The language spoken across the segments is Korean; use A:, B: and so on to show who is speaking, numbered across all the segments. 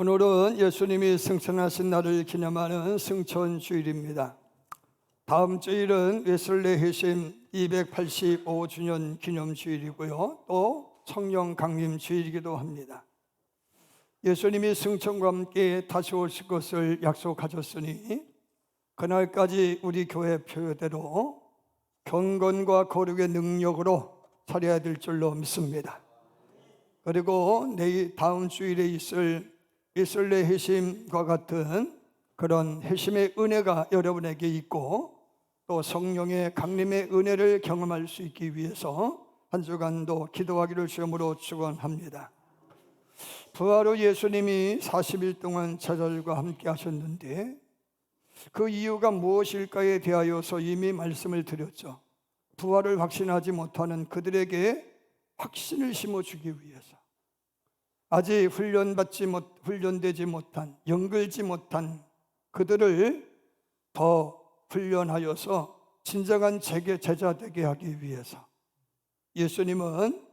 A: 오늘은 예수님이 승천하신 날을 기념하는 승천주일입니다. 다음 주일은 웨슬레 회심 285주년 기념주일이고요, 또 성령 강림 주일이기도 합니다. 예수님이 승천과 함께 다시 오실 것을 약속하셨으니 그날까지 우리 교회 표대로 경건과 거룩의 능력으로 살아야 될 줄로 믿습니다. 그리고 내일 다음 주일에 있을 웨슬레 회심과 같은 그런 회심의 은혜가 여러분에게 있고 또 성령의 강림의 은혜를 경험할 수 있기 위해서 한 주간도 기도하기를 주님으로 축원합니다. 부활 후 예수님이 40일 동안 제자들과 함께 하셨는데 그 이유가 무엇일까에 대하여서 이미 말씀을 드렸죠. 부활을 확신하지 못하는 그들에게 확신을 심어주기 위해서, 아직 훈련되지 못한, 연결지 못한 그들을 더 훈련하여서 진정한 제자 되게 하기 위해서 예수님은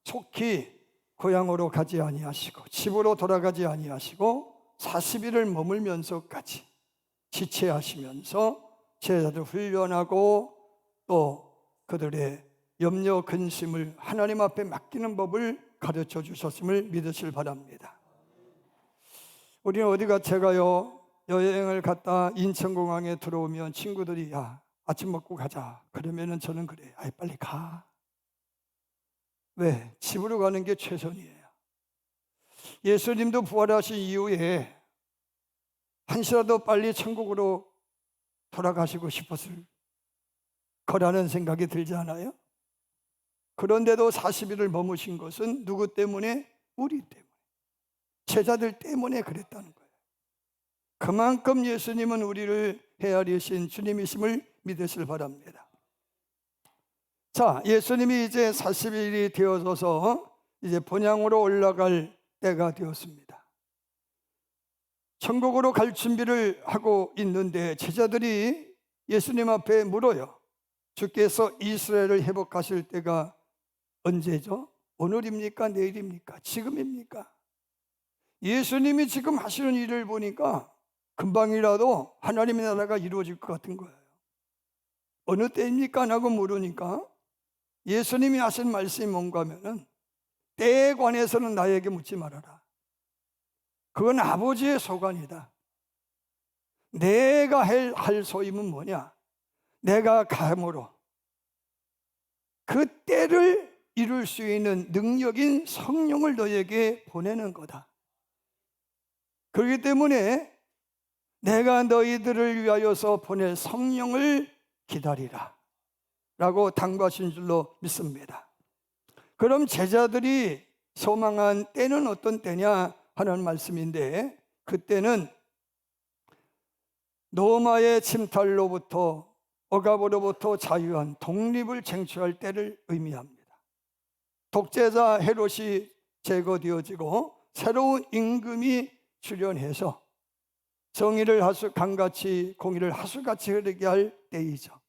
A: 속히 고향으로 가지 아니하시고 집으로 돌아가지 아니하시고 40일을 머물면서까지 지체하시면서 제자들 훈련하고 또 그들의 염려 근심을 하나님 앞에 맡기는 법을 가르쳐 주셨음을 믿으실 바랍니다. 우리는 어디가 제가요 여행을 갔다 인천공항에 들어오면 친구들이 야 아침 먹고 가자 그러면은 저는 그래 아이 빨리 가. 왜? 집으로 가는 게 최선이에요. 예수님도 부활하신 이후에 한시라도 빨리 천국으로 돌아가시고 싶었을 거라는 생각이 들지 않아요? 그런데도 40일을 머무신 것은 누구 때문에? 우리 때문에, 제자들 때문에 그랬다는 거예요. 그만큼 예수님은 우리를 헤아리신 주님이심을 믿으실 바랍니다. 자, 예수님이 이제 40일이 되어져서 이제 본향으로 올라갈 때가 되었습니다. 천국으로 갈 준비를 하고 있는데 제자들이 예수님 앞에 물어요. 주께서 이스라엘을 회복하실 때가 언제죠? 오늘입니까? 내일입니까? 지금입니까? 예수님이 지금 하시는 일을 보니까 금방이라도 하나님의 나라가 이루어질 것 같은 거예요. 어느 때입니까? 라고 물으니까 예수님이 하신 말씀이 뭔가 하면은 때에 관해서는 나에게 묻지 말아라. 그건 아버지의 소관이다. 내가 할 소임은 뭐냐? 내가 감으로 그 때를 이룰 수 있는 능력인 성령을 너에게 보내는 거다. 그렇기 때문에 내가 너희들을 위하여서 보낼 성령을 기다리라 라고 당부하신 줄로 믿습니다. 그럼 제자들이 소망한 때는 어떤 때냐 하는 말씀인데, 그때는 로마의 침탈로부터 억압으로부터 자유한 독립을 쟁취할 때를 의미합니다. 독재자 헤롯이 제거되어지고 새로운 임금이 출현해서 정의를 강같이 공의를 하수같이 흐르게 할 때이죠.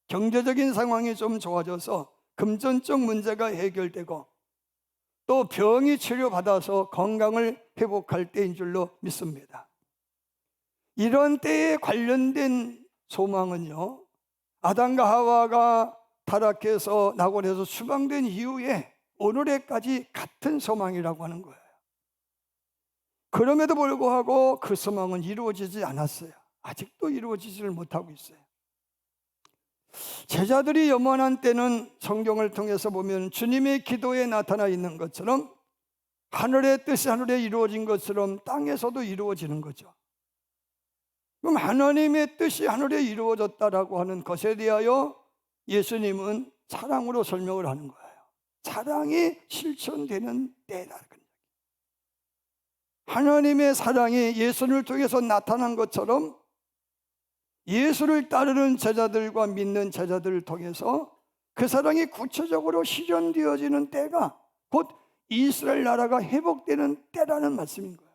A: 경제적인 상황이 좀 좋아져서 금전적 문제가 해결되고 또 병이 치료받아서 건강을 회복할 때인 줄로 믿습니다. 이런 때에 관련된 소망은요, 아담과 하와가 타락해서 낙원에서 추방된 이후에 오늘에까지 같은 소망이라고 하는 거예요. 그럼에도 불구하고 그 소망은 이루어지지 않았어요. 아직도 이루어지지를 못하고 있어요. 제자들이 염원한 때는 성경을 통해서 보면 주님의 기도에 나타나 있는 것처럼 하늘의 뜻이 하늘에 이루어진 것처럼 땅에서도 이루어지는 거죠. 그럼 하나님의 뜻이 하늘에 이루어졌다라고 하는 것에 대하여 예수님은 사랑으로 설명을 하는 거예요. 사랑이 실천되는 때라는 거예요. 하나님의 사랑이 예수를 통해서 나타난 것처럼 예수를 따르는 제자들과 믿는 제자들을 통해서 그 사랑이 구체적으로 실현되어지는 때가 곧 이스라엘 나라가 회복되는 때라는 말씀인 거예요.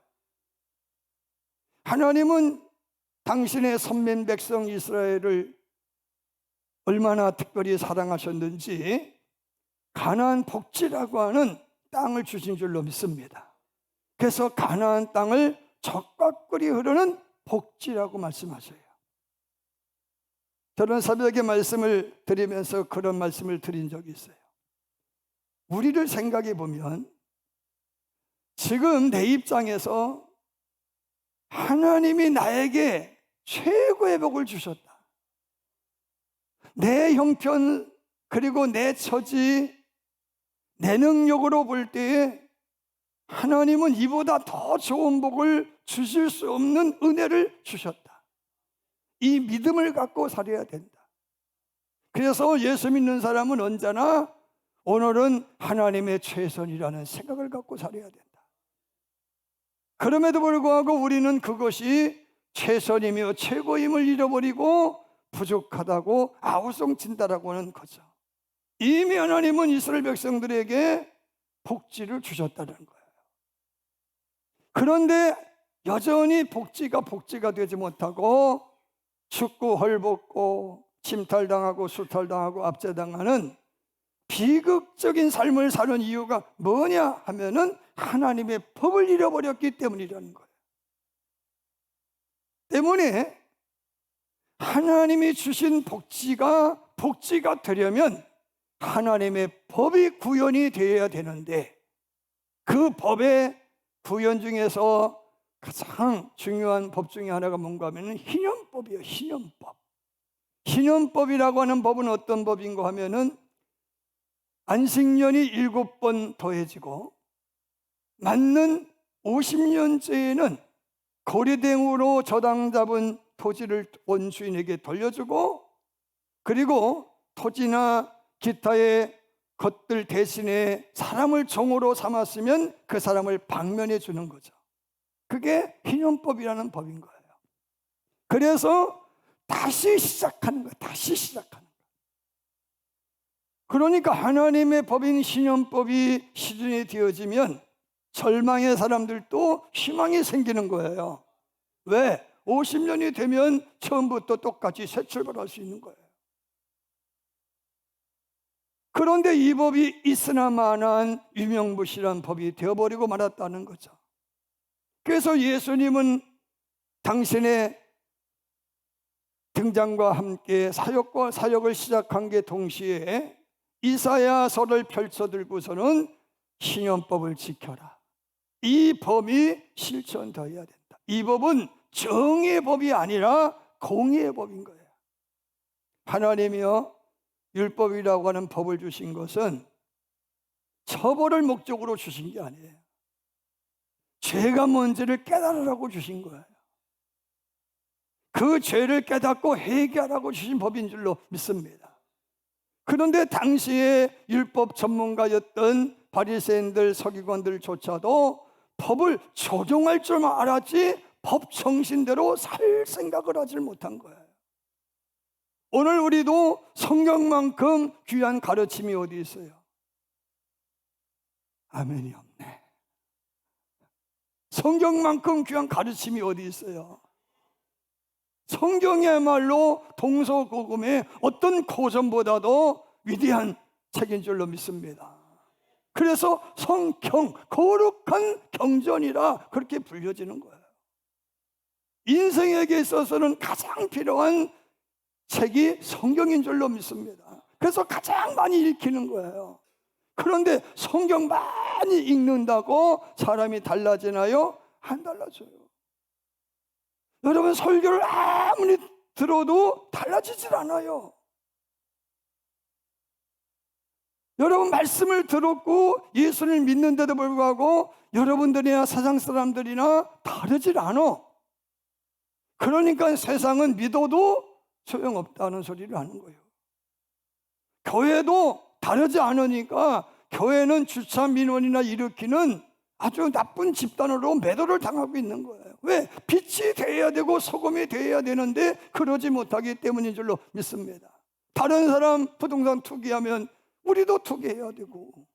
A: 하나님은 당신의 선민 백성 이스라엘을 얼마나 특별히 사랑하셨는지 가나안 복지라고 하는 땅을 주신 줄로 믿습니다. 그래서 가나안 땅을 적과 꿀이 흐르는 복지라고 말씀하셔요. 저는 새벽에 말씀을 드리면서 그런 말씀을 드린 적이 있어요. 우리를 생각해 보면 지금 내 입장에서 하나님이 나에게 최고의 복을 주셨다. 내 형편 그리고 내 처지, 내 능력으로 볼 때에 하나님은 이보다 더 좋은 복을 주실 수 없는 은혜를 주셨다. 이 믿음을 갖고 살아야 된다. 그래서 예수 믿는 사람은 언제나 오늘은 하나님의 최선이라는 생각을 갖고 살아야 된다. 그럼에도 불구하고 우리는 그것이 최선이며 최고임을 잃어버리고 부족하다고 아우성친다라고 하는 거죠. 이미 하나님은 이스라엘 백성들에게 복지를 주셨다는 거예요. 그런데 여전히 복지가 되지 못하고 죽고 헐벗고 침탈당하고 수탈당하고 압제당하는 비극적인 삶을 사는 이유가 뭐냐 하면은 하나님의 법을 잃어버렸기 때문이라는 거예요. 때문에 하나님이 주신 복지가 되려면 하나님의 법이 구현이 되어야 되는데, 그 법의 구현 중에서 가장 중요한 법 중에 하나가 뭔가 하면 희년법이에요. 희년법. 희년법이라고 하는 법은 어떤 법인가 하면은 안식년이 7번 더해지고 맞는 50년째에는 거리대으로 저당 잡은 토지를 원주인에게 돌려주고, 그리고 토지나 기타의 것들 대신에 사람을 종으로 삼았으면 그 사람을 방면해 주는 거죠. 그게 희년법이라는 법인 거예요. 그래서 다시 시작하는 거예요. 다시 시작하는 거예요. 그러니까 하나님의 법인 희년법이 시즌이 되어지면 절망의 사람들도 희망이 생기는 거예요. 왜? 50년이 되면 처음부터 똑같이 새 출발할 수 있는 거예요. 그런데 이 법이 있으나마나한 유명무실한 법이 되어버리고 말았다는 거죠. 그래서 예수님은 당신의 등장과 함께 사역을 시작한 게 동시에 이사야서를 펼쳐들고서는 희년법을 지켜라. 이 법이 실천되어야 된다. 이 법은 정의의 법이 아니라 공의의 법인 거예요. 하나님이요, 율법이라고 하는 법을 주신 것은 처벌을 목적으로 주신 게 아니에요. 죄가 뭔지를 깨달으라고 주신 거예요. 그 죄를 깨닫고 회개하라고 주신 법인 줄로 믿습니다. 그런데 당시에 율법 전문가였던 바리새인들, 서기관들조차도 법을 적용할 줄만 알았지 법 정신대로 살 생각을 하지 못한 거예요. 오늘 우리도 성경만큼 귀한 가르침이 어디 있어요? 아멘이 없네. 성경만큼 귀한 가르침이 어디 있어요? 성경이야말로 동서고금의 어떤 고전보다도 위대한 책인 줄로 믿습니다. 그래서 성경, 거룩한 경전이라 그렇게 불려지는 거예요. 인생에게 있어서는 가장 필요한 책이 성경인 줄로 믿습니다. 그래서 가장 많이 읽히는 거예요. 그런데 성경 많이 읽는다고 사람이 달라지나요? 안 달라져요. 여러분, 설교를 아무리 들어도 달라지질 않아요. 여러분, 말씀을 들었고 예수를 믿는데도 불구하고 여러분들이나 세상 사람들이나 다르질 않아. 그러니까 세상은 믿어도 소용없다는 소리를 하는 거예요. 교회도 다르지 않으니까 교회는 주차 민원이나 일으키는 아주 나쁜 집단으로 매도를 당하고 있는 거예요. 왜? 빛이 되어야 되고 소금이 되어야 되는데 그러지 못하기 때문인 줄로 믿습니다. 다른 사람 부동산 투기하면 우리도 투기해야 되고,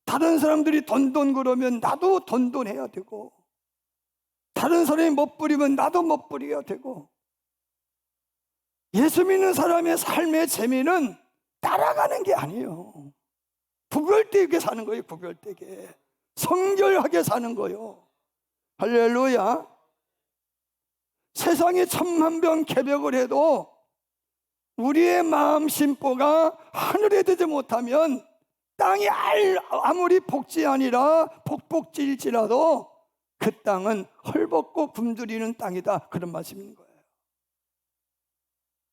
A: 다른 사람들이 돈돈 그러면 나도 돈돈 해야 되고, 다른 사람이 멋부리면 나도 멋부려야 되고, 예수 믿는 사람의 삶의 재미는 따라가는 게 아니에요. 구별되게 사는 거예요. 구별되게 성결하게 사는 거예요. 할렐루야. 세상이 천만병개벽을 해도 우리의 마음 심보가 하늘에 되지 못하면 땅이 아무리 복지 아니라 복복질지라도 그 땅은 헐벗고 굶주리는 땅이다, 그런 말씀인 거예요.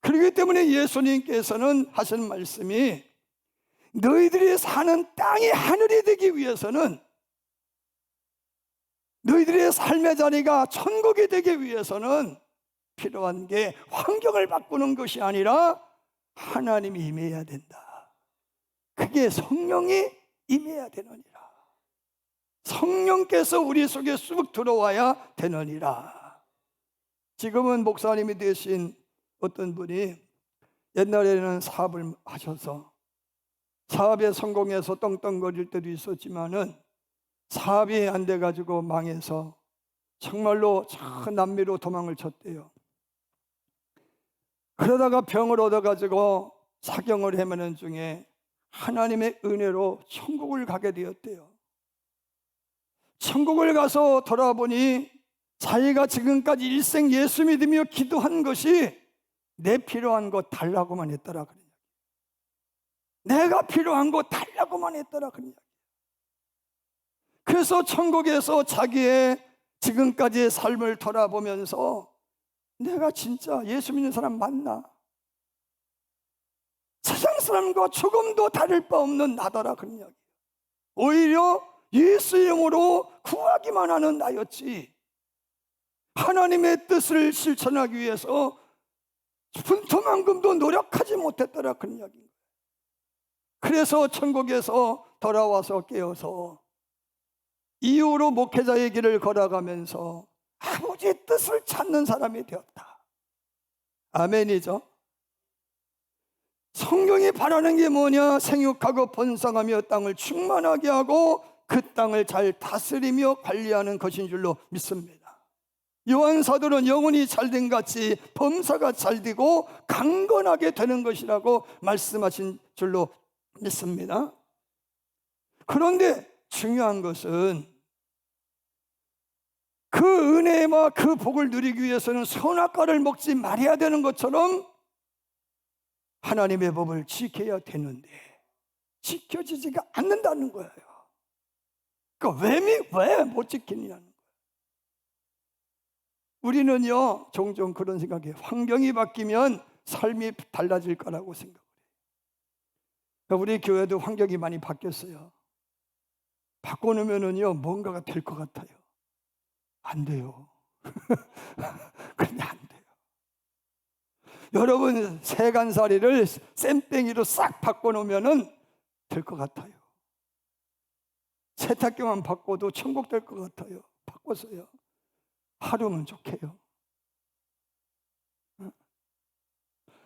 A: 그렇기 때문에 예수님께서는 하신 말씀이, 너희들이 사는 땅이 하늘이 되기 위해서는, 너희들의 삶의 자리가 천국이 되기 위해서는 필요한 게 환경을 바꾸는 것이 아니라 하나님이 임해야 된다. 그게 성령이 임해야 되느니라. 성령께서 우리 속에 쑥 들어와야 되느니라. 지금은 목사님이 되신 어떤 분이 옛날에는 사업을 하셔서 사업에 성공해서 떵떵거릴 때도 있었지만은 사업이 안 돼가지고 망해서 정말로 저 남미로 도망을 쳤대요. 그러다가 병을 얻어가지고 사경을 헤매는 중에 하나님의 은혜로 천국을 가게 되었대요. 천국을 가서 돌아보니 자기가 지금까지 일생 예수 믿으며 기도한 것이 내 필요한 거 달라고만 했더라, 그런 이야기. 내가 필요한 거 달라고만 했더라, 그런 이야기. 그래서 천국에서 자기의 지금까지의 삶을 돌아보면서 내가 진짜 예수 믿는 사람 맞나? 세상 사람과 조금도 다를 바 없는 나더라, 그런 이야기. 오히려 예수 이름으로 구하기만 하는 나였지 하나님의 뜻을 실천하기 위해서 분토만큼도 노력하지 못했더라, 그런 이야기입니다. 그래서 천국에서 돌아와서 깨어서 이후로 목회자의 길을 걸어가면서 아버지의 뜻을 찾는 사람이 되었다. 아멘이죠. 성경이 바라는 게 뭐냐? 생육하고 번성하며 땅을 충만하게 하고 그 땅을 잘 다스리며 관리하는 것인 줄로 믿습니다. 요한 사도는 영혼이 잘된 같이 범사가 잘되고 강건하게 되는 것이라고 말씀하신 줄로 믿습니다. 그런데 중요한 것은 그 은혜와 그 복을 누리기 위해서는 선악과를 먹지 말아야 되는 것처럼 하나님의 법을 지켜야 되는데 지켜지지가 않는다는 거예요. 그러니까 왜 못 지키느냐는 거예요. 우리는요 종종 그런 생각해요. 환경이 바뀌면 삶이 달라질 거라고 생각을 해요. 그러니까 우리 교회도 환경이 많이 바뀌었어요. 바꿔놓으면은요 뭔가가 될 것 같아요. 안 돼요. 근데 안 돼요. 여러분 세간살이를 쌤땡이로 싹 바꿔놓으면은 될 것 같아요. 세탁기만 바꿔도 천국 될 것 같아요. 바꿨어요. 하루면 좋게요.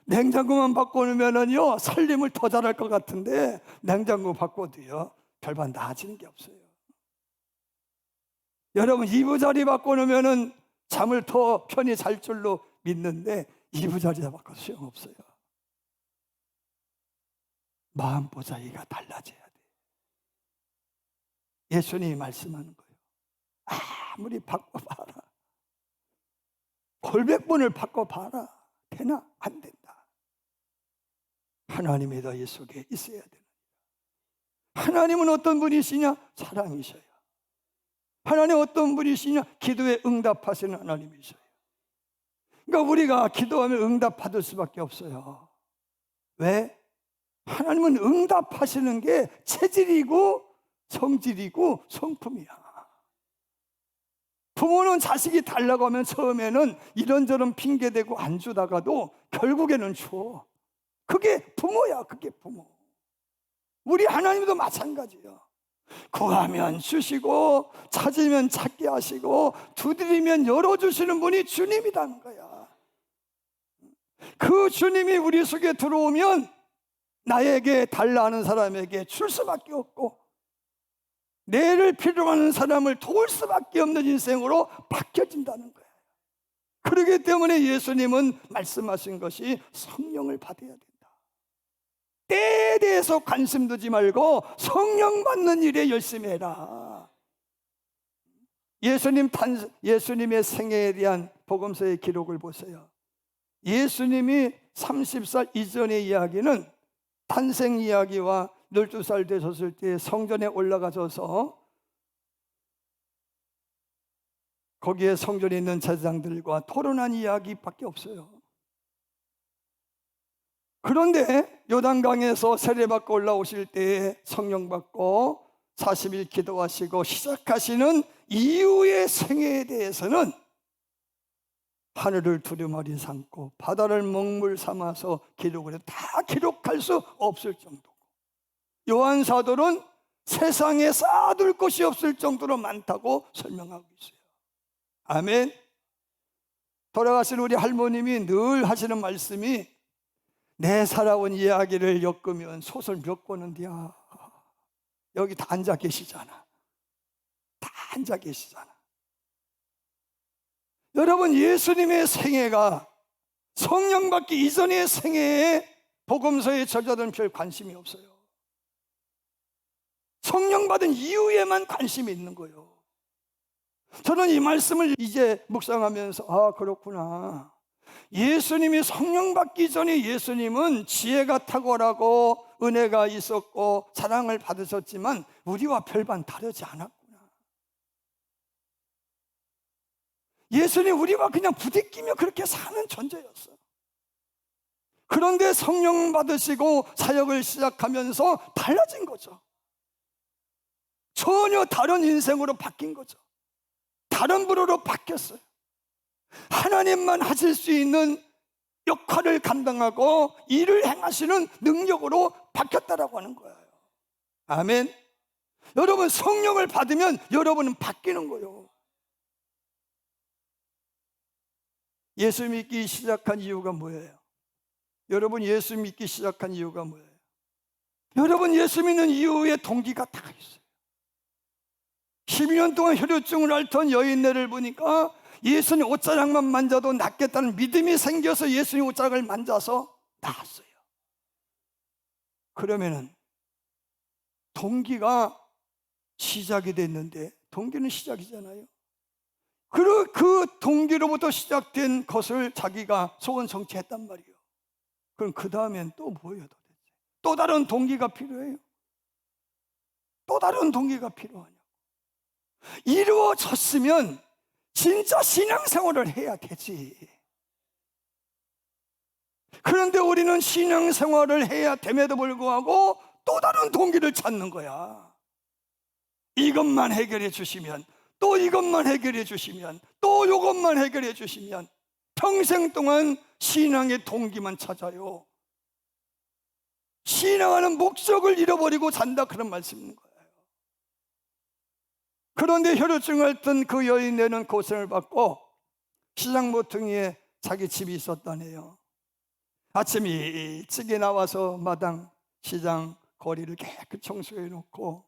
A: 냉장고만 바꿔놓으면은요 살림을 더 잘할 것 같은데 냉장고 바꿔도요 별반 나아지는 게 없어요. 여러분 이부자리 바꿔놓으면은 잠을 더 편히 잘 줄로 믿는데 이부자리 바꿔도 소용없어요. 마음 보자기가 달라져야 돼. 예수님이 말씀하는 거예요. 아무리 바꿔봐라, 골백번을 바꿔봐라, 되나? 안 된다. 하나님의 너희 속에 있어야 되는. 하나님은 어떤 분이시냐? 사랑이셔요. 하나님 어떤 분이시냐? 기도에 응답하시는 하나님이셔요. 그러니까 우리가 기도하면 응답받을 수밖에 없어요. 왜? 하나님은 응답하시는 게 체질이고 성질이고 성품이야. 부모는 자식이 달라고 하면 처음에는 이런저런 핑계대고 안 주다가도 결국에는 줘. 그게 부모야. 그게 부모. 우리 하나님도 마찬가지예요. 구하면 주시고 찾으면 찾게 하시고 두드리면 열어주시는 분이 주님이라는 거야. 그 주님이 우리 속에 들어오면 나에게 달라 하는 사람에게 줄 수밖에 없고 내를 필요로 하는 사람을 도울 수밖에 없는 인생으로 바뀌어진다는 거예요. 그렇기 때문에 예수님은 말씀하신 것이 성령을 받아야 된다. 때에 대해서 관심 두지 말고 성령 받는 일에 열심히 해라. 예수님의 생애에 대한 복음서의 기록을 보세요. 예수님이 30살 이전의 이야기는 탄생 이야기와 12살 되셨을 때 성전에 올라가셔서 거기에 성전에 있는 제사장들과 토론한 이야기밖에 없어요. 그런데 요단강에서 세례받고 올라오실 때에 성령 받고 40일 기도하시고 시작하시는 이후의 생애에 대해서는 하늘을 두루마리 삼고 바다를 먹물 삼아서 기록을 해도 다 기록할 수 없을 정도고, 요한 사도는 세상에 쌓아둘 것이 없을 정도로 많다고 설명하고 있어요. 아멘. 돌아가신 우리 할머님이 늘 하시는 말씀이, 내 살아온 이야기를 엮으면 소설 몇 권인데야. 여기 다 앉아 계시잖아. 다 앉아 계시잖아. 여러분, 예수님의 생애가 성령 받기 이전의 생애에 복음서의 저자들은 별 관심이 없어요. 성령 받은 이후에만 관심이 있는 거예요. 저는 이 말씀을 이제 묵상하면서, 아, 그렇구나. 예수님이 성령 받기 전에 예수님은 지혜가 탁월하고 은혜가 있었고 사랑을 받으셨지만 우리와 별반 다르지 않았구나. 예수님 우리와 그냥 부딪히며 그렇게 사는 존재였어. 그런데 성령 받으시고 사역을 시작하면서 달라진 거죠. 전혀 다른 인생으로 바뀐 거죠. 다른 분으로 바뀌었어요. 하나님만 하실 수 있는 역할을 감당하고 일을 행하시는 능력으로 바뀌었다라고 하는 거예요. 아멘. 여러분, 성령을 받으면 여러분은 바뀌는 거예요. 예수 믿기 시작한 이유가 뭐예요? 여러분, 예수 믿기 시작한 이유가 뭐예요? 여러분, 예수 믿는 이유의 동기가 다 있어요. 12년 동안 혈루증을 앓던 여인네를 보니까 예수님 옷자락만 만져도 낫겠다는 믿음이 생겨서 예수님 옷자락을 만져서 나았어요. 그러면은 동기가 시작이 됐는데, 동기는 시작이잖아요. 그 동기로부터 시작된 것을 자기가 소원 성취했단 말이에요. 그럼 그 다음엔 또 뭐예요 도대체? 또 다른 동기가 필요해요? 또 다른 동기가 필요하냐고. 이루어졌으면 진짜 신앙생활을 해야 되지. 그런데 우리는 신앙생활을 해야 됨에도 불구하고 또 다른 동기를 찾는 거야. 이것만 해결해 주시면, 또 이것만 해결해 주시면, 또 이것만 해결해 주시면 평생 동안 신앙의 동기만 찾아요. 신앙하는 목적을 잃어버리고 산다, 그런 말씀인 거예요. 그런데 혈루증을 앓던 그 여인네는 고생을 받고 시장 모퉁이에 자기 집이 있었다네요. 아침 일찍이 나와서 마당, 시장, 거리를 깨끗이 청소해 놓고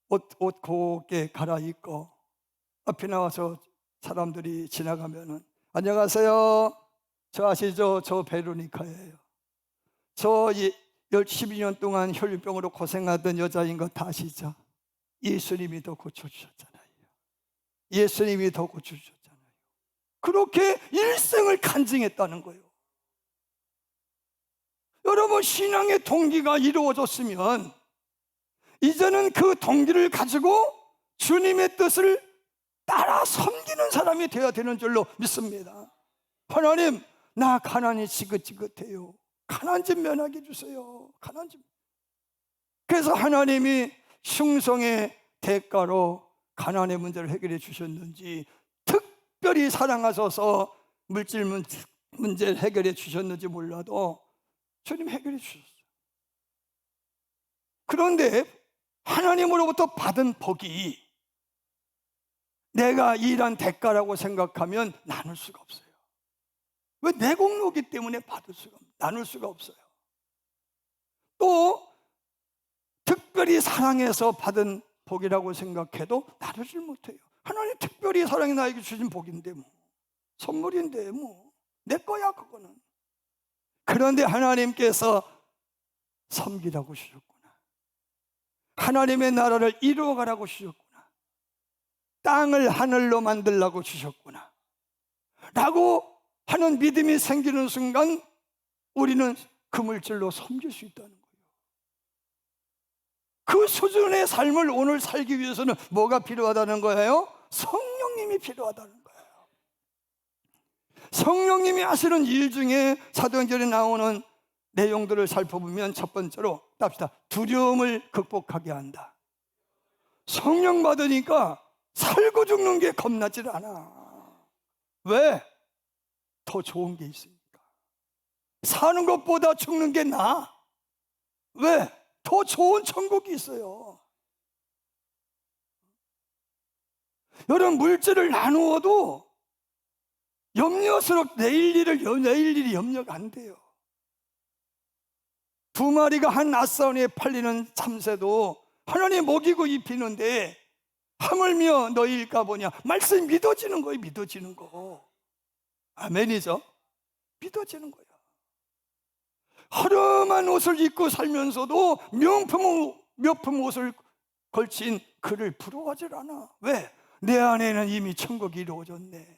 A: 옷 곱게 갈아입고 앞에 나와서 사람들이 지나가면은, 안녕하세요, 저 아시죠? 저 베로니카예요. 저 12년 동안 혈류병으로 고생하던 여자인 거 다 아시죠? 예수님이 더 고쳐주셨잖아요. 예수님이 더 고쳐주셨잖아요. 그렇게 일생을 간증했다는 거예요. 여러분, 신앙의 동기가 이루어졌으면 이제는 그 동기를 가지고 주님의 뜻을 따라 섬기는 사람이 되어야 되는 줄로 믿습니다. 하나님, 나 가난이 지긋지긋해요. 가난 좀 면하게 해주세요. 가난 좀. 그래서 하나님이 충성의 대가로 가난의 문제를 해결해 주셨는지, 특별히 사랑하셔서 물질 문제를 해결해 주셨는지 몰라도 주님 해결해 주셨어요. 그런데 하나님으로부터 받은 복이 내가 일한 대가라고 생각하면 나눌 수가 없어요. 왜? 내 공로이기 때문에 나눌 수가 없어요. 또 특별히 사랑해서 받은 복이라고 생각해도 나누질 못해요. 하나님 특별히 사랑이 나에게 주신 복인데 뭐, 선물인데 뭐, 내 거야 그거는. 그런데 하나님께서 섬기라고 주셨구나, 하나님의 나라를 이루어가라고 주셨구나, 땅을 하늘로 만들라고 주셨구나 라고 하는 믿음이 생기는 순간 우리는 그 물질로 섬길 수 있다는 거예요. 그 수준의 삶을 오늘 살기 위해서는 뭐가 필요하다는 거예요? 성령님이 필요하다는 거예요. 성령님이 하시는 일 중에 사도행전에 나오는 내용들을 살펴보면 첫 번째로 답시다. 두려움을 극복하게 한다. 성령 받으니까 살고 죽는 게 겁나질 않아. 왜? 더 좋은 게 있으니까. 사는 것보다 죽는 게 나아. 왜? 더 좋은 천국이 있어요. 여러분, 물질을 나누어도 염려스럽 내일 일이 염려가 안 돼요. 2마리가 한 앗사원에 팔리는 참새도 하나님 먹이고 입히는데 하물며 너희일까 보냐. 말씀이 믿어지는 거예요. 믿어지는 거. 아멘이죠. 믿어지는 거야. 허름한 옷을 입고 살면서도 명품 옷을 걸친 그를 부러워하질 않아. 왜? 내 안에는 이미 천국이 이루어졌네.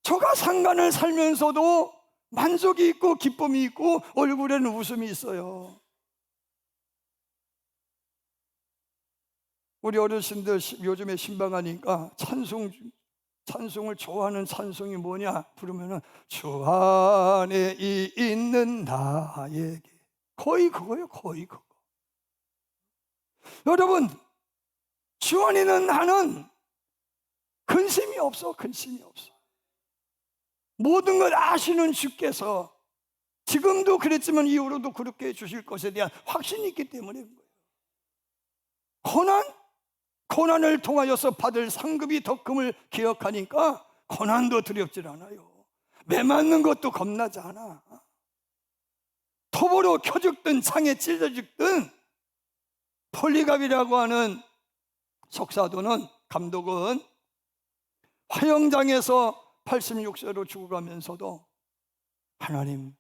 A: 저가 상간을 살면서도 만족이 있고 기쁨이 있고 얼굴에는 웃음이 있어요. 우리 어르신들 요즘에 신방하니까 찬송을 좋아하는 찬송이 뭐냐 부르면은 주 안에 있는 나에게, 거의 그거예요. 거의 그거. 여러분, 주 안에 있는 나는 근심이 없어. 근심이 없어. 모든 걸 아시는 주께서 지금도 그랬지만 이후로도 그렇게 해주실 것에 대한 확신이 있기 때문에 그런 거예요. 고난을 통하여서 받을 상급이 더 큼을 기억하니까 고난도 두렵질 않아요. 매 맞는 것도 겁나지 않아. 톱으로 켜 죽든 창에 찔러 죽든. 폴리갑이라고 하는 속사도는, 감독은 화영장에서 86세로 죽어가면서도 하나님,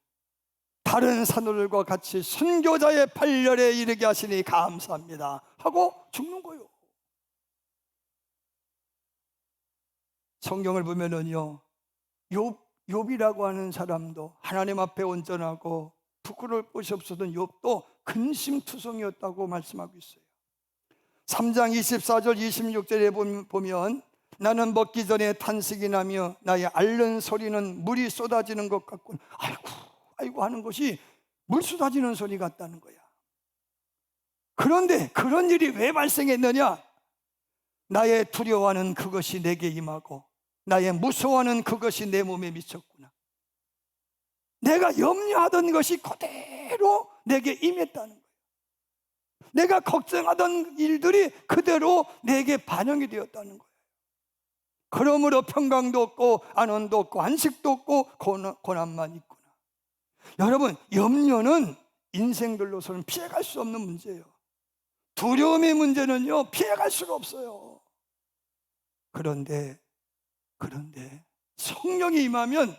A: 다른 사도들과 같이 순교자의 발열에 이르게 하시니 감사합니다 하고 죽는 거예요. 성경을 보면은요, 욥이라고 하는 사람도 하나님 앞에 온전하고 부끄러울 것이 없었던 욥도 근심투성이었다고 말씀하고 있어요. 3장 24절 26절에 보면 나는 먹기 전에 탄식이 나며 나의 앓는 소리는 물이 쏟아지는 것 같군. 아이고 하는 것이 물 쏟아지는 소리 같다는 거야. 그런데 그런 일이 왜 발생했느냐? 나의 두려워하는 그것이 내게 임하고 나의 무서워하는 그것이 내 몸에 미쳤구나. 내가 염려하던 것이 그대로 내게 임했다는 거예요. 내가 걱정하던 일들이 그대로 내게 반영이 되었다는 거예요. 그러므로 평강도 없고 안원도 없고 안식도 없고 고난만 있구나. 여러분, 염려는 인생들로서는 피해갈 수 없는 문제예요. 두려움의 문제는요, 피해갈 수가 없어요. 그런데 성령이 임하면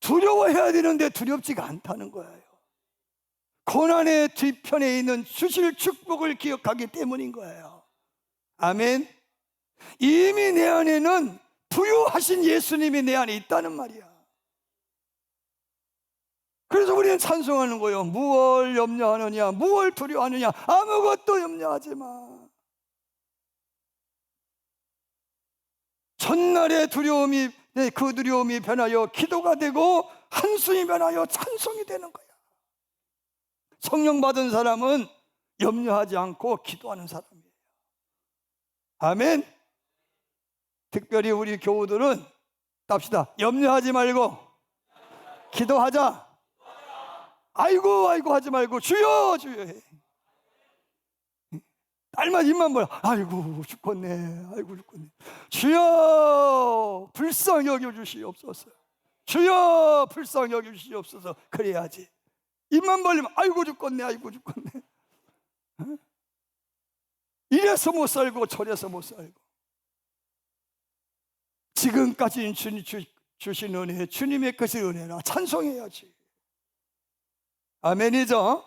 A: 두려워해야 되는데 두렵지가 않다는 거예요. 고난의 뒤편에 있는 주실 축복을 기억하기 때문인 거예요. 아멘. 이미 내 안에는 부유하신 예수님이 내 안에 있다는 말이야. 그래서 우리는 찬송하는 거예요. 무엇을 염려하느냐, 무엇을 두려워하느냐, 아무것도 염려하지 마. 전날의 두려움이, 그 두려움이 변하여 기도가 되고 한숨이 변하여 찬송이 되는 거야. 성령 받은 사람은 염려하지 않고 기도하는 사람이에요. 아멘. 특별히 우리 교우들은 답시다. 염려하지 말고 기도하자. 아이고 하지 말고 주여 해. 딸만 입만 벌어. 아이고 죽겠네. 주여 불쌍히 여겨주시옵소서. 주여 불쌍히 여겨주시옵소서. 그래야지. 입만 벌리면 아이고 죽겠네. 이래서 못 살고 저래서 못 살고. 지금까지 주신 은혜, 주님의 것이 은혜라 찬송해야지. 아멘이죠.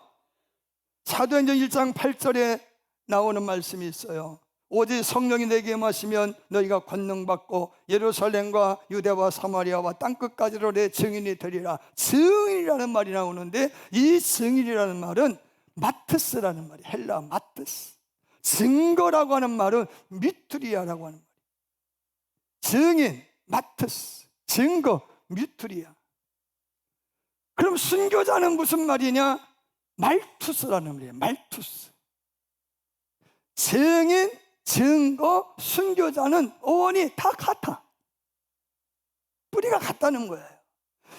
A: 사도행전 1장 8절에 나오는 말씀이 있어요. 오직 성령이 내게 임하시면 너희가 권능 받고 예루살렘과 유대와 사마리아와 땅끝까지로 내 증인이 되리라. 증인이라는 말이 나오는데, 이 증인이라는 말은 마트스라는 말이에요. 헬라 마트스. 증거라고 하는 말은 미투리아라고 하는 말이에요. 증인, 마트스, 증거, 미투리아. 그럼 순교자는 무슨 말이냐? 말투스라는 말이에요. 말투스. 증인, 증거, 순교자는 어원이 다 같아. 뿌리가 같다는 거예요.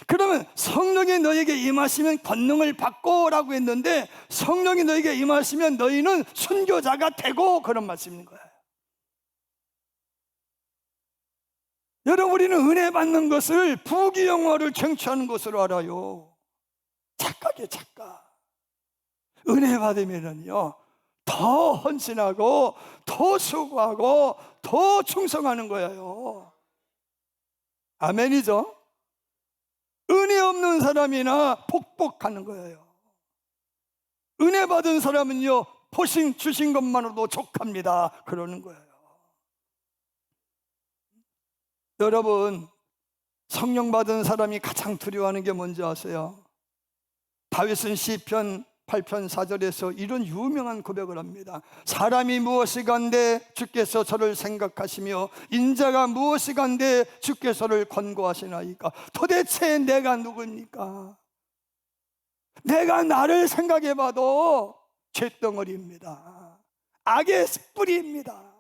A: 그러면 성령이 너에게 임하시면 권능을 받고 라고 했는데, 성령이 너에게 임하시면 너희는 순교자가 되고, 그런 말씀인 거예요. 여러분, 우리는 은혜 받는 것을 부귀영화를 쟁취하는 것으로 알아요. 착각이에요, 착각. 은혜 받으면은요, 더 헌신하고 더 수고하고 더 충성하는 거예요. 아멘이죠? 은혜 없는 사람이나 복복하는 거예요. 은혜 받은 사람은요, 포신 주신 것만으로도 족합니다, 그러는 거예요. 여러분, 성령 받은 사람이 가장 두려워하는 게 뭔지 아세요? 다윗은 시편 8편 4절에서 이런 유명한 고백을 합니다. 사람이 무엇이간데 주께서 저를 생각하시며 인자가 무엇이간데 주께서를 권고하시나이까. 도대체 내가 누구입니까? 내가 나를 생각해 봐도 쇳덩어리입니다. 악의 뿌리입니다.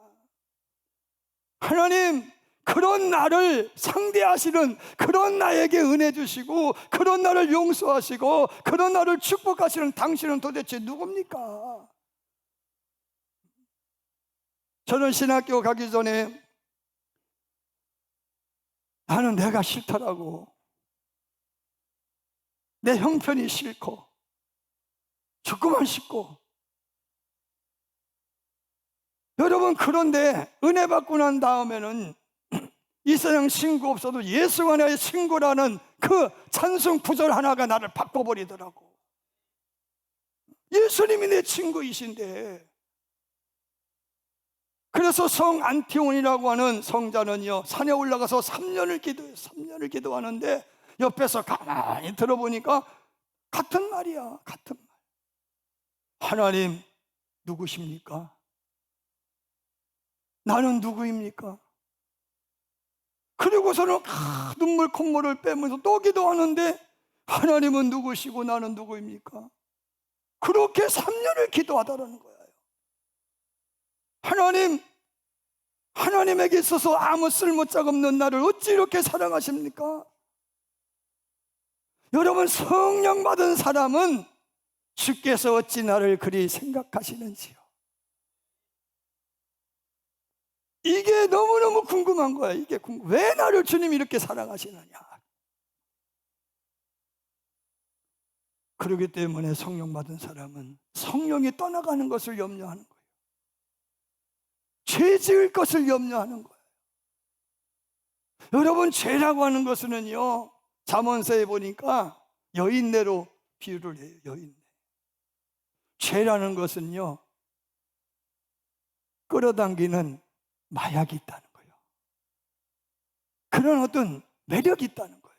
A: 하나님, 그런 나를 상대하시는, 그런 나에게 은혜 주시고 그런 나를 용서하시고 그런 나를 축복하시는 당신은 도대체 누굽니까? 저는 신학교 가기 전에 나는 내가 싫더라고. 내 형편이 싫고 죽고만 싶고. 여러분, 그런데 은혜 받고 난 다음에는 이 세상 친구 없어도 예수 안에 친구라는 그 찬송 구절 하나가 나를 바꿔버리더라고. 예수님이 내 친구이신데. 그래서 성 안티온이라고 하는 성자는요, 산에 올라가서 3년을 기도해요. 3년을 기도하는데 옆에서 가만히 들어보니까 같은 말이야, 같은 말. 하나님, 누구십니까? 나는 누구입니까? 그리고서는 눈물 콧물을 빼면서 또 기도하는데, 하나님은 누구시고 나는 누구입니까? 그렇게 3년을 기도하다라는 거예요. 하나님, 하나님에게 있어서 아무 쓸모짝 없는 나를 어찌 이렇게 사랑하십니까? 여러분, 성령 받은 사람은 주께서 어찌 나를 그리 생각하시는지요. 이게 너무너무 궁금한 거야. 이게 왜 나를 주님이 이렇게 사랑하시느냐. 그렇기 때문에 성령 받은 사람은 성령이 떠나가는 것을 염려하는 거예요. 죄 지을 것을 염려하는 거예요. 여러분, 죄라고 하는 것은요, 잠언서에 보니까 여인네로 비유를 해요. 여인네. 죄라는 것은요, 끌어당기는 마약이 있다는 거예요. 그런 어떤 매력이 있다는 거예요.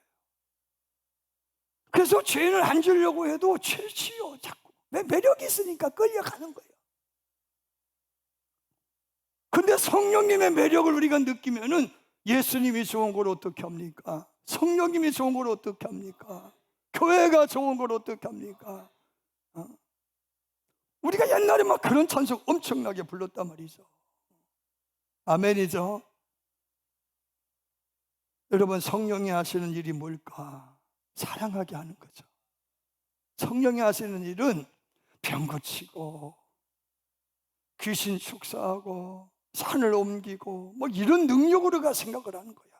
A: 그래서 죄를 안 지으려고 해도 죄를 지어, 자꾸. 왜? 매력이 있으니까 끌려가는 거예요. 근데 성령님의 매력을 우리가 느끼면은 예수님이 좋은 걸 어떻게 합니까? 성령님이 좋은 걸 어떻게 합니까? 교회가 좋은 걸 어떻게 합니까? 우리가 옛날에 막 그런 찬송 엄청나게 불렀단 말이죠. 아멘이죠. 여러분, 성령이 하시는 일이 뭘까? 사랑하게 하는 거죠. 성령이 하시는 일은 병 고치고 귀신 축사하고 산을 옮기고 뭐 이런 능력으로가 생각을 하는 거야.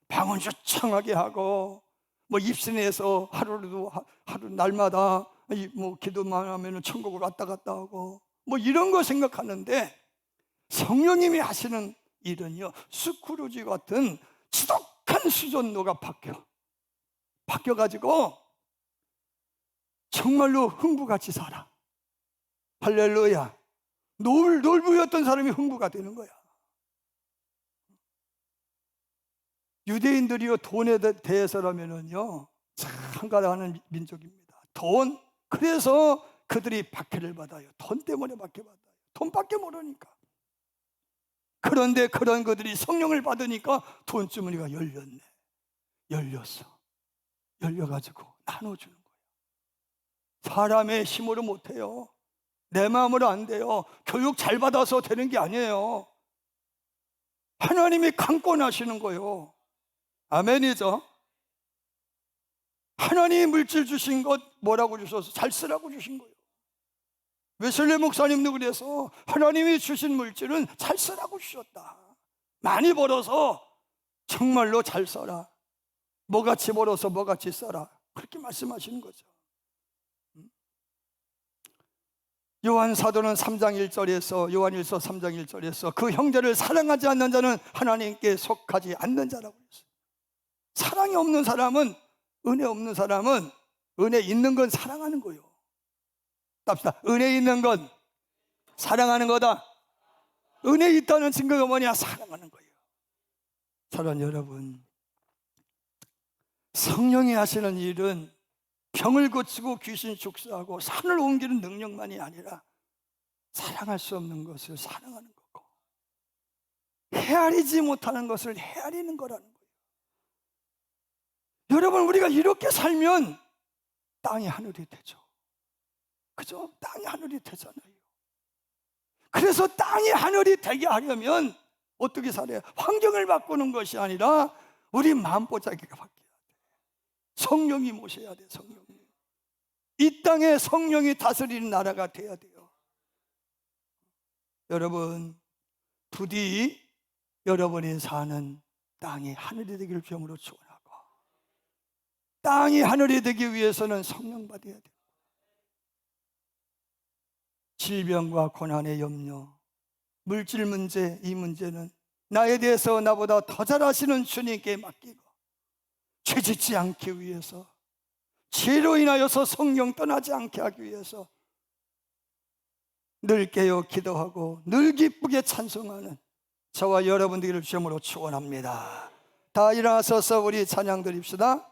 A: 방언 유창하게 하고 뭐 입신에서 하루 날마다 뭐 기도만 하면은 천국을 왔다 갔다 하고 뭐 이런 거 생각하는데, 성령님이 하시는 일은요, 스크루지 같은 지독한 수전노가 바뀌어가지고 정말로 흥부같이 살아. 할렐루야. 놀부였던 사람이 흥부가 되는 거야. 유대인들이요, 돈에 대해서라면은요 참 가라하는 민족입니다. 돈. 그래서 그들이 박해를 받아요. 돈 때문에 박해받아요. 돈밖에 모르니까. 그런데 그런 그들이 성령을 받으니까 돈주머니가 열렸네. 열렸어. 열려가지고 나눠주는 거예요. 사람의 힘으로 못해요. 내 마음으로 안 돼요. 교육 잘 받아서 되는 게 아니에요. 하나님이 강권하시는 거예요. 아멘이죠. 하나님이 물질 주신 것 뭐라고 주셔서 잘 쓰라고 주신 거예요. 웨슬리 목사님도 그래서 하나님이 주신 물질은 잘 쓰라고 주셨다. 많이 벌어서 정말로 잘 써라. 뭐같이 벌어서 뭐같이 써라. 그렇게 말씀하시는 거죠. 요한 사도는 3장 1절에서 요한일서 3장 1절에서 그 형제를 사랑하지 않는 자는 하나님께 속하지 않는 자라고 했어요. 사랑이 없는 사람은, 은혜 없는 사람은, 은혜 있는 건 사랑하는 거예요. 답시다. 은혜 있는 건 사랑하는 거다. 은혜 있다는 증거가 뭐냐? 사랑하는 거예요. 사랑하는 여러분, 성령이 하시는 일은 병을 고치고 귀신 축사하고 산을 옮기는 능력만이 아니라 사랑할 수 없는 것을 사랑하는 거고, 헤아리지 못하는 것을 헤아리는 거라는 거예요. 여러분, 우리가 이렇게 살면 땅이 하늘이 되죠. 그죠? 땅이 하늘이 되잖아요. 그래서 땅이 하늘이 되게 하려면 어떻게 살아요? 환경을 바꾸는 것이 아니라 우리 마음보자기가 바뀌어야 돼. 성령이 모셔야 돼. 성령이. 이 땅에 성령이 다스리는 나라가 돼야 돼요. 여러분, 부디 여러분이 사는 땅이 하늘이 되기를 주님으로 축원하고, 땅이 하늘이 되기 위해서는 성령 받아야 돼요. 질병과 고난의 염려, 물질 문제, 이 문제는 나에 대해서 나보다 더 잘 아시는 주님께 맡기고, 죄짓지 않기 위해서, 죄로 인하여서 성령 떠나지 않게 하기 위해서 늘 깨어 기도하고 늘 기쁘게 찬송하는 저와 여러분들을 주님으로 축원합니다. 다 일어나서서 우리 찬양 드립시다.